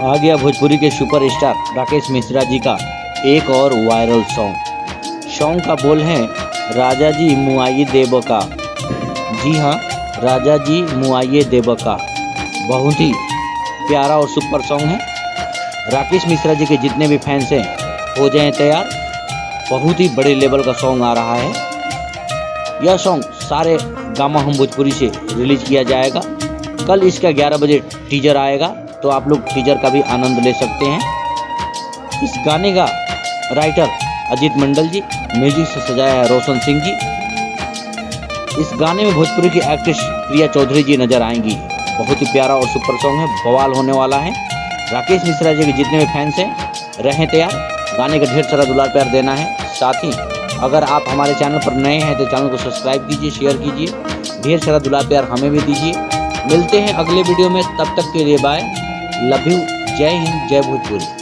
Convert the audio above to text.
आ गया भोजपुरी के सुपरस्टार राकेश मिश्रा जी का एक और वायरल सॉन्ग का बोल है राजा जी मुआइये देव का। जी हाँ, राजा जी मुआइये देव का बहुत ही प्यारा और सुपर सॉन्ग है। राकेश मिश्रा जी के जितने भी फैंस हैं हो जाएं तैयार, बहुत ही बड़े लेवल का सॉन्ग आ रहा है। यह सॉन्ग सारे गामा हम भोजपुरी से रिलीज किया जाएगा। कल इसका 11 बजे टीजर आएगा, तो आप लोग टीजर का भी आनंद ले सकते हैं। इस गाने का राइटर अजीत मंडल जी, म्यूजिक से सजाया है रोशन सिंह जी। इस गाने में भोजपुरी की एक्ट्रेस प्रिया चौधरी जी नजर आएंगी। बहुत ही प्यारा और सुपर सॉन्ग है, बवाल होने वाला है। राकेश मिश्रा जी के जितने भी फैंस हैं रहें तैयार, गाने का ढेर सारा दुलार प्यार देना है। साथ ही अगर आप हमारे चैनल पर नए हैं तो चैनल को सब्सक्राइब कीजिए, शेयर कीजिए, ढेर सारा दुलार प्यार हमें भी दीजिए। मिलते हैं अगले वीडियो में, तब तक के लिए बाय, लव यू, जय हिंद, जय भोजपुरी।